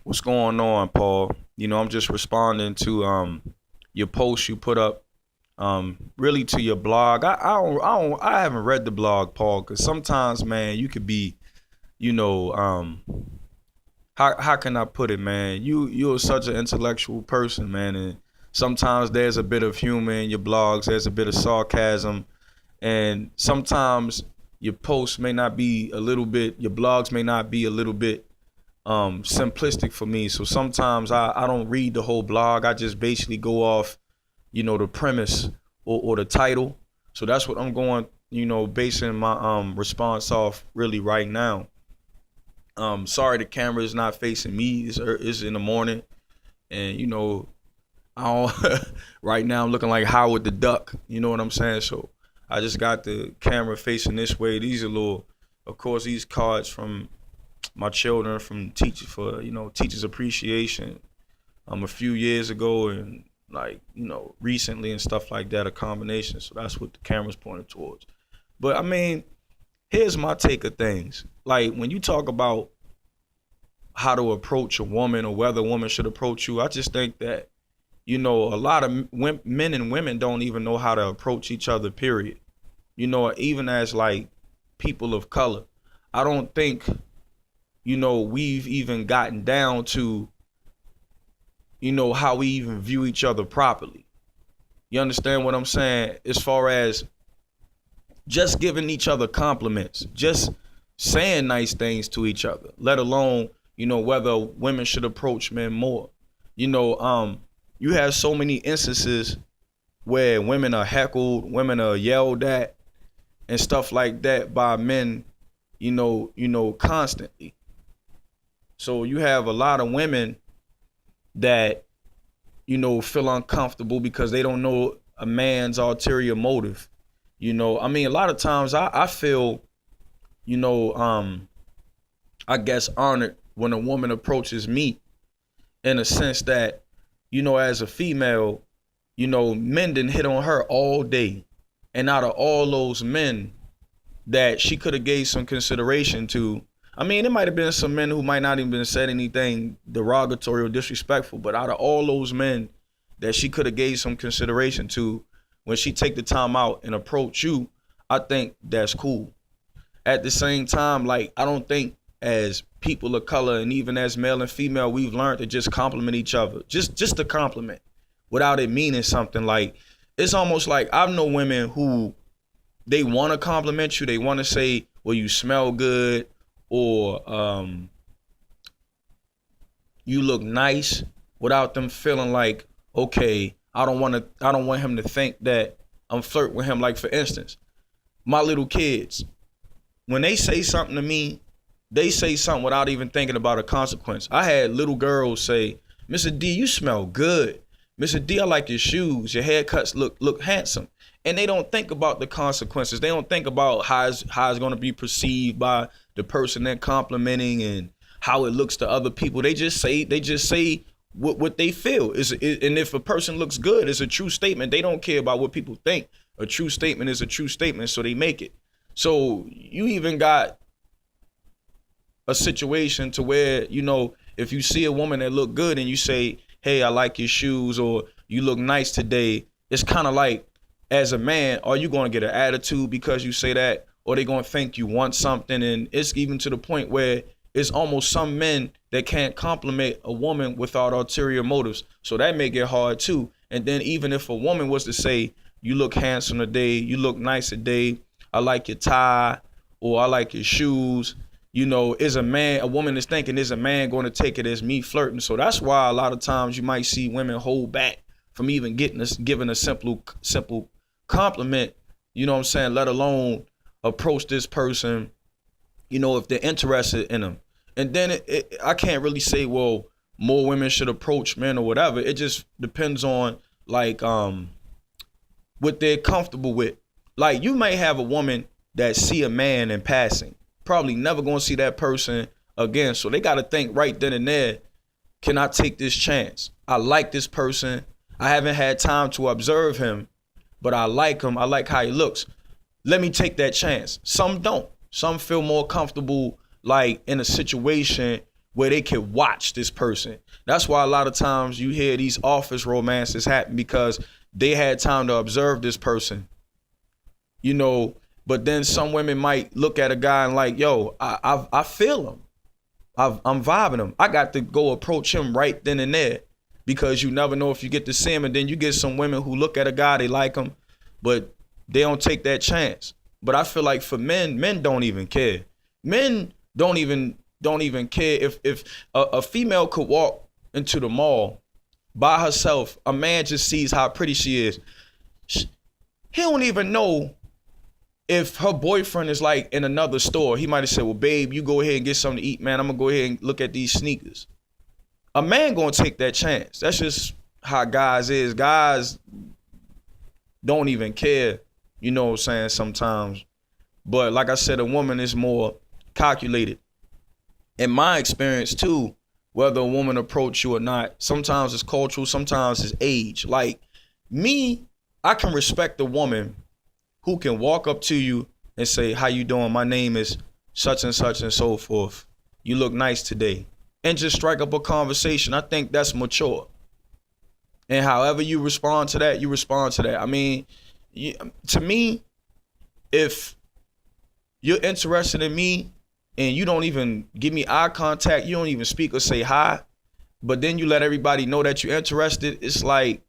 What's going on, Paul? I'm just responding to your post you put up, really to your blog. I haven't read the blog, Paul, because sometimes, man, you could be, you know, how can I put it, man? You're such an intellectual person, man, and sometimes there's a bit of humor in your blogs, there's a bit of sarcasm, and sometimes your posts may not be a little bit, your blogs may not be a little bit simplistic for me. So sometimes I don't read the whole blog. I just basically go off, the premise or the title. So that's what I'm going, basing my response off really right now. Sorry the camera is not facing me. It's in the morning, and I don't, right now I'm looking like Howard the Duck. You know what I'm saying? So I just got the camera facing this way. These are little, of course, these cards from my children from teachers appreciation a few years ago, and like recently and stuff like that, a combination. So that's what the camera's pointed towards. But I mean, here's my take of things. Like when you talk about how to approach a woman or whether a woman should approach you, I just think that a lot of men and women don't even know how to approach each other, period. Even as like people of color, I don't think we've even gotten down to, how we even view each other properly. You understand what I'm saying? As far as just giving each other compliments, just saying nice things to each other, let alone, whether women should approach men more. You have so many instances where women are heckled, women are yelled at and stuff like that by men, constantly. So you have a lot of women that, feel uncomfortable because they don't know a man's ulterior motive. I mean, a lot of times I feel, I guess honored when a woman approaches me in a sense that, as a female, men didn't hit on her all day. And out of all those men that she could have gave some consideration to, I mean, it might have been some men who might not even said anything derogatory or disrespectful, but out of all those men that she could have gave some consideration to, when she take the time out and approach you, I think that's cool. At the same time, like, I don't think as people of color and even as male and female, we've learned to just compliment each other. Just to compliment without it meaning something. Like, it's almost like I know women who they want to compliment you. They want to say, well, you smell good, or you look nice, without them feeling like, okay, I don't want him to think that I'm flirting with him. Like, for instance, my little kids, when they say something to me, they say something without even thinking about a consequence. I had little girls say, Mr. D, you smell good. Mr. D, I like your shoes. Your haircuts look handsome. And they don't think about the consequences. They don't think about how it's going to be perceived by the person they're complimenting and how it looks to other people. They just say what they feel. And if a person looks good, it's a true statement. They don't care about what people think. A true statement is a true statement, so they make it. So you even got a situation to where, if you see a woman that look good and you say, hey, I like your shoes, or you look nice today, it's kind of like, as a man, are you going to get an attitude because you say that, or they going to think you want something? And it's even to the point where it's almost some men that can't compliment a woman without ulterior motives. So that may get hard too. And then even if a woman was to say, you look handsome today, you look nice today, I like your tie, or I like your shoes, a woman is thinking, is a man going to take it as me flirting? So that's why a lot of times you might see women hold back from even giving a simple compliment, what I'm saying, let alone approach this person, if they're interested in them. And then I can't really say, well, more women should approach men or whatever. It just depends on like what they're comfortable with. Like, you might have a woman that see a man in passing, probably never gonna see that person again. So they gotta think right then and there, can I take this chance? I like this person. I haven't had time to observe him, but I like him. I like how he looks. Let me take that chance. Some don't. Some feel more comfortable, like in a situation where they can watch this person. That's why a lot of times you hear these office romances happen, because they had time to observe this person, you know. But then some women might look at a guy and like, yo, I feel him. I'm vibing him. I got to go approach him right then and there, because you never know if you get to see him. And then you get some women who look at a guy, they like him, but they don't take that chance. But I feel like for men don't even care. Men don't even care if a female could walk into the mall by herself. A man just sees how pretty she is. He don't even know if her boyfriend is like in another store. He might have said, well, babe, you go ahead and get something to eat, man. I'm gonna go ahead and look at these sneakers. A man gonna take that chance. That's just how guys is. Guys don't even care, you know what I'm saying, sometimes. But like I said, a woman is more calculated. In my experience too, whether a woman approach you or not, sometimes it's cultural, sometimes it's age. Like me, I can respect a woman who can walk up to you and say, how you doing? My name is such and so forth. You look nice today. And just strike up a conversation. I think that's mature. And however you respond to that, you respond to that. I mean, to me, if you're interested in me and you don't even give me eye contact, you don't even speak or say hi, but then you let everybody know that you're interested, it's like,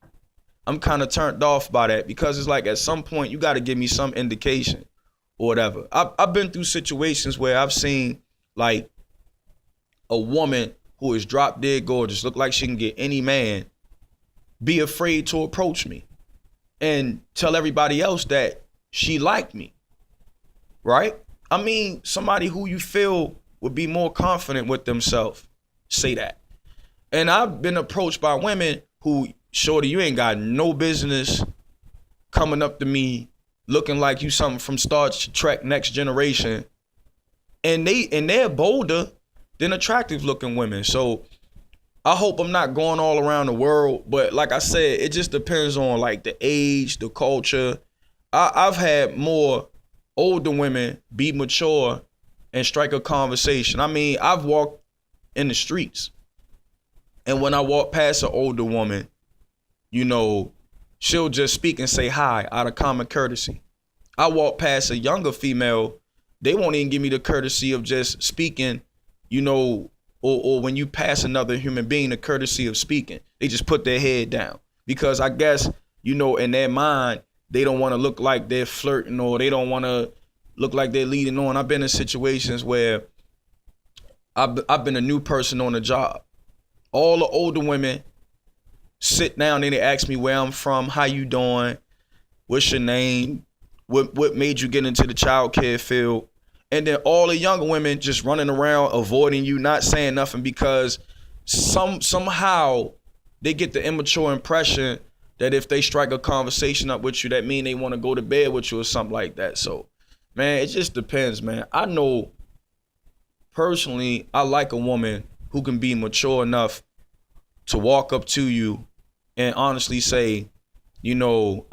I'm kind of turned off by that, because it's like at some point you got to give me some indication or whatever. I've been through situations where I've seen like a woman who is drop dead gorgeous, look like she can get any man, be afraid to approach me and tell everybody else that she liked me, right? I mean, somebody who you feel would be more confident with themselves say that. And I've been approached by women who, shorty, you ain't got no business coming up to me looking like you something from Star Trek Next Generation. And they're bolder than attractive looking women. So I hope I'm not going all around the world, but like I said, it just depends on like the age, the culture. I've had more older women be mature and strike a conversation. I mean, I've walked in the streets, and when I walk past an older woman, you know, she'll just speak and say hi out of common courtesy. I walk past a younger female, they won't even give me the courtesy of just speaking, you know, or when you pass another human being, the courtesy of speaking. They just put their head down, because I guess, you know, in their mind, they don't want to look like they're flirting, or they don't want to look like they're leading on. I've been in situations where I've been a new person on the job. All the older women sit down and they ask me where I'm from, how you doing, what's your name, what made you get into the child care field. And then all the younger women just running around avoiding you, not saying nothing, because somehow they get the immature impression that if they strike a conversation up with you, that mean they want to go to bed with you or something like that. So, man, it just depends, man. I know personally, I like a woman who can be mature enough to walk up to you and honestly say, you know,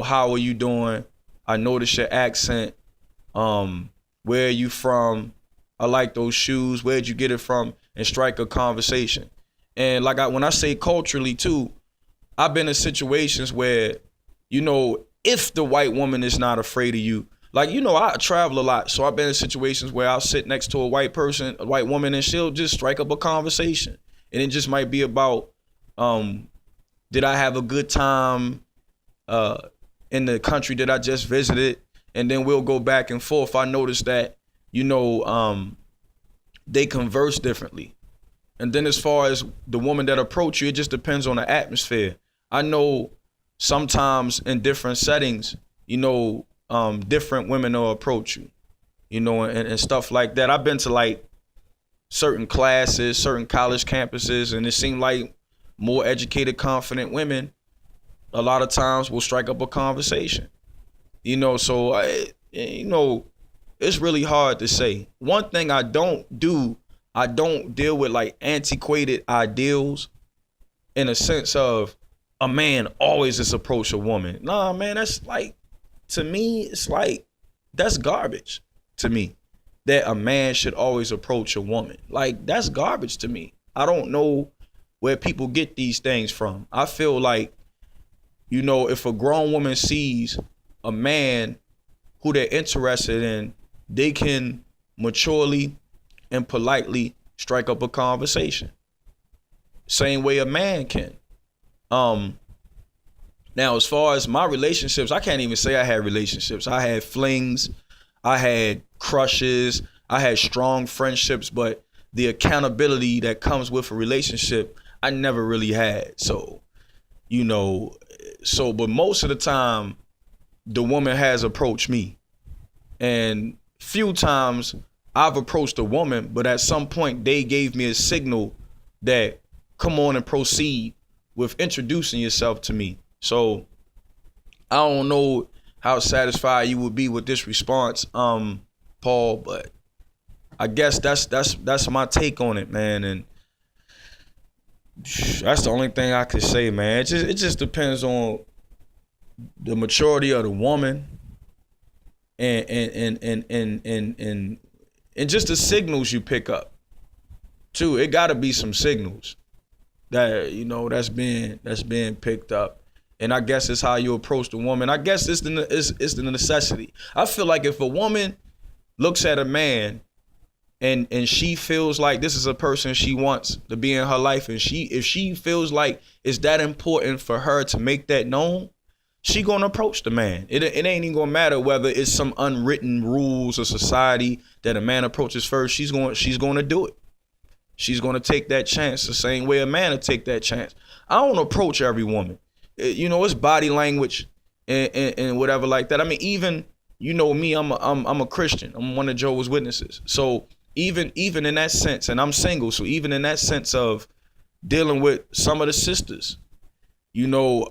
how are you doing? I notice your accent. Where are you from? I like those shoes. Where'd you get it from? And strike a conversation. And like when I say culturally too, I've been in situations where, you know, if the white woman is not afraid of you, like, you know, I travel a lot. So I've been in situations where I'll sit next to a white person, a white woman, and she'll just strike up a conversation. And it just might be about, did I have a good time in the country that I just visited? And then we'll go back and forth. I noticed that, you know, they converse differently. And then as far as the woman that approach you, it just depends on the atmosphere. I know sometimes in different settings, you know, different women will approach you, you know, and stuff like that. I've been to like certain classes, certain college campuses, and it seemed like more educated, confident women a lot of times will strike up a conversation, you know. So, you know, it's really hard to say. One thing I don't deal with like antiquated ideals in a sense of a man always just approach a woman. Nah, man, that's like, to me, it's like, that's garbage to me. that a man should always approach a woman. Like, that's garbage to me. I don't know where people get these things from. I feel like, you know, if a grown woman sees a man who they're interested in, they can maturely and politely strike up a conversation. Same way a man can. Now, as far as my relationships, I can't even say I had relationships. I had flings, I had crushes, I had strong friendships, but the accountability that comes with a relationship, I never really had. So, you know, but most of the time, the woman has approached me. And few times I've approached a woman, but at some point they gave me a signal that come on and proceed with introducing yourself to me. So I don't know how satisfied you would be with this response, Paul, but I guess that's my take on it, man. And that's the only thing I could say, man. It just depends on the maturity of the woman and just the signals you pick up too. It gotta be some signals that, you know, that's being picked up. And I guess it's how you approach the woman. I guess it's the necessity. I feel like if a woman looks at a man and she feels like this is a person she wants to be in her life, and if she feels like it's that important for her to make that known, she gonna approach the man. It ain't even gonna matter whether it's some unwritten rules of society that a man approaches first. She's gonna do it. She's gonna take that chance the same way a man will take that chance. I don't approach every woman. You know, it's body language and whatever like that. I mean, even, you know me, I'm a Christian. I'm one of Jehovah's Witnesses. So even in that sense, and I'm single, so even in that sense of dealing with some of the sisters, you know,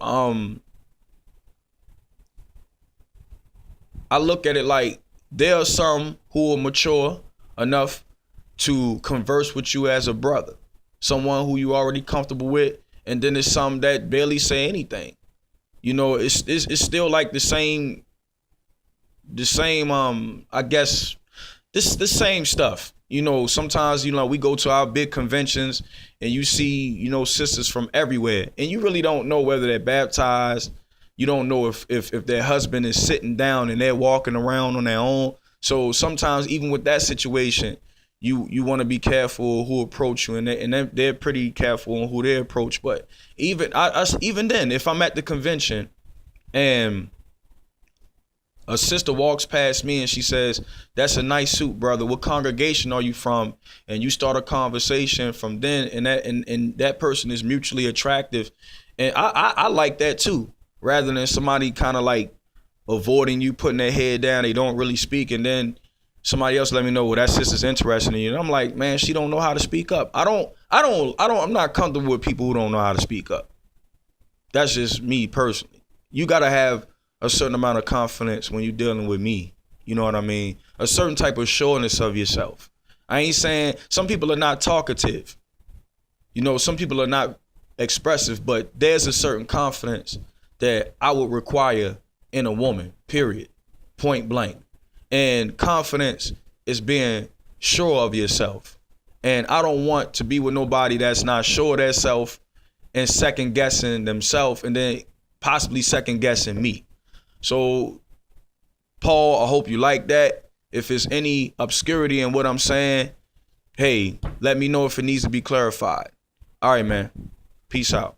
I look at it like there are some who are mature enough to converse with you as a brother, someone who you already comfortable with, and then there's some that barely say anything. You know, it's still like the same I guess the same stuff. You know, sometimes, you know, we go to our big conventions and you see, you know, sisters from everywhere, and you really don't know whether they're baptized. You don't know if their husband is sitting down and they're walking around on their own. So sometimes even with that situation, you want to be careful who approach you, and they're pretty careful on who they approach. But even then, if I'm at the convention and a sister walks past me and she says, "That's a nice suit, brother. What congregation are you from?" And you start a conversation from then, and that person is mutually attractive, and I like that too. Rather than somebody kind of like avoiding you, putting their head down, they don't really speak, and then somebody else let me know, well, that sister's interested in you. And I'm like, man, she don't know how to speak up. I'm not comfortable with people who don't know how to speak up. That's just me personally. You gotta have a certain amount of confidence when you're dealing with me. You know what I mean? A certain type of sureness of yourself. I ain't saying some people are not talkative. You know, some people are not expressive, but there's a certain confidence that I would require in a woman, period, point blank. And confidence is being sure of yourself. And I don't want to be with nobody that's not sure of their self and second guessing themselves and then possibly second guessing me. So, Paul, I hope you like that. If there's any obscurity in what I'm saying, hey, let me know if it needs to be clarified. All right, man. Peace out.